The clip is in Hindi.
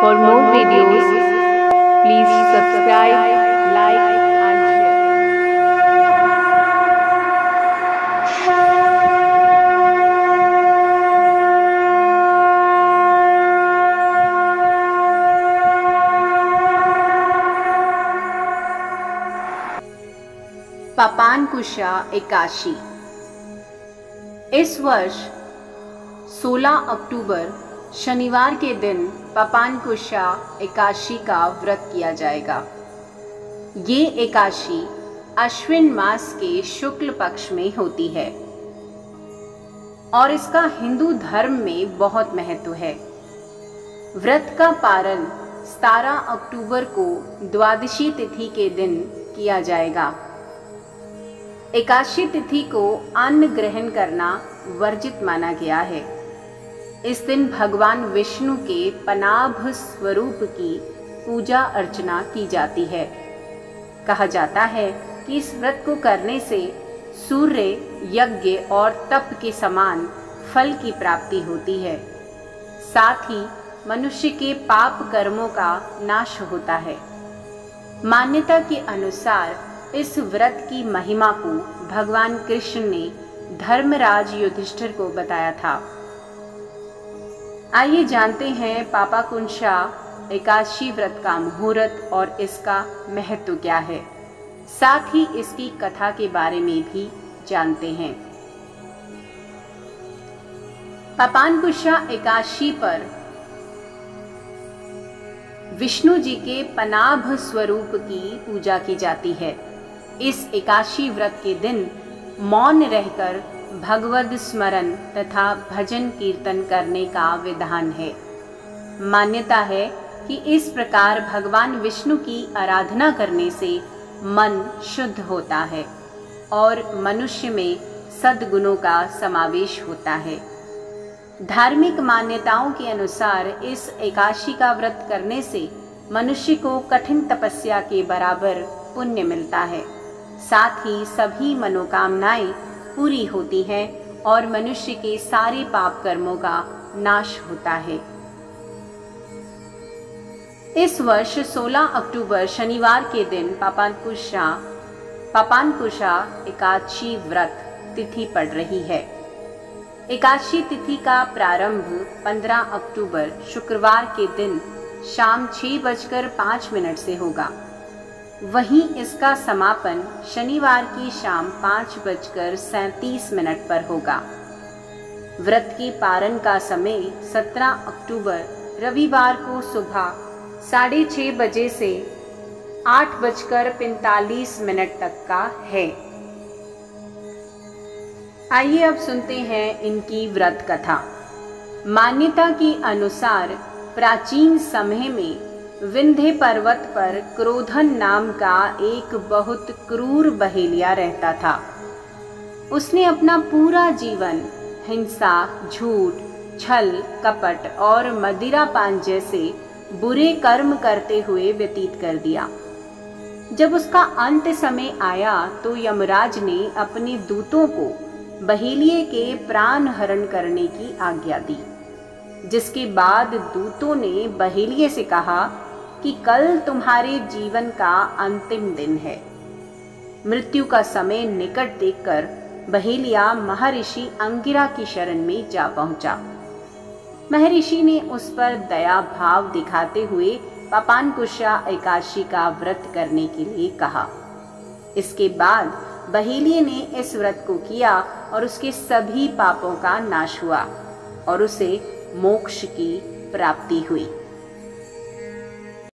For more videos, please subscribe, like and share. पापानकुशा Ekadashi. इस वर्ष 16 अक्टूबर शनिवार के दिन पापानकुशा एकादशी का व्रत किया जाएगा। ये एकादशी अश्विन मास के शुक्ल पक्ष में होती है और इसका हिंदू धर्म में बहुत महत्व है। व्रत का पारण 17 अक्टूबर को द्वादशी तिथि के दिन किया जाएगा। एकादशी तिथि को अन्न ग्रहण करना वर्जित माना गया है। इस दिन भगवान विष्णु के पनाभ स्वरूप की पूजा अर्चना की जाती है। कहा जाता है कि इस व्रत को करने से सूर्य यज्ञ और तप के समान फल की प्राप्ति होती है। साथ ही मनुष्य के पाप कर्मों का नाश होता है। मान्यता के अनुसार इस व्रत की महिमा को भगवान कृष्ण ने धर्मराज युधिष्ठिर को बताया था। आइए जानते हैं पापाकुशा एकादशी व्रत का मुहूर्त और इसका महत्व क्या है। साथ ही इसकी कथा के बारे में भी जानते हैं। पापानकुशा एकादशी पर विष्णु जी के पनाभ स्वरूप की पूजा की जाती है। इस एकादशी व्रत के दिन मौन रहकर भगवद स्मरण तथा भजन कीर्तन करने का विधान है। मान्यता है कि इस प्रकार भगवान विष्णु की आराधना करने से मन शुद्ध होता है और मनुष्य में सद्गुणों का समावेश होता है। धार्मिक मान्यताओं के अनुसार इस एकादशी का व्रत करने से मनुष्य को कठिन तपस्या के बराबर पुण्य मिलता है। साथ ही सभी मनोकामनाएं पूरी होती हैं और मनुष्य के सारे पाप कर्मों का नाश होता है। इस वर्ष 16 अक्टूबर शनिवार के दिन पापानकुशा एकादशी व्रत तिथि पड़ रही है। एकादशी तिथि का प्रारंभ 15 अक्टूबर शुक्रवार के दिन शाम 6:05 से होगा। वहीं इसका समापन शनिवार की शाम 5:37 पर होगा। व्रत की पारण का समय 17 अक्टूबर रविवार को सुबह 6:30 बजे से 8:45 तक का है। आइए अब सुनते हैं इनकी व्रत कथा। मान्यता के अनुसार प्राचीन समय में विंध्य पर्वत पर क्रोधन नाम का एक बहुत क्रूर बहेलिया रहता था। उसने अपना पूरा जीवन हिंसा, झूठ, छल, कपट और मदिरापान जैसे बुरे कर्म करते हुए व्यतीत कर दिया। जब उसका अंत समय आया तो यमराज ने अपने दूतों को बहेलिये के प्राण हरण करने की आज्ञा दी। जिसके बाद दूतों ने बहेलिये से कहा कि कल तुम्हारे जीवन का अंतिम दिन है। मृत्यु का समय निकट देखकर बहेलिया महर्षि अंगिरा की शरण में जा पहुंचा। महर्षि ने उस पर दया भाव दिखाते हुए पापानकुशा एकादशी का व्रत करने के लिए कहा। इसके बाद बहेलिये ने इस व्रत को किया और उसके सभी पापों का नाश हुआ और उसे मोक्ष की प्राप्ति हुई।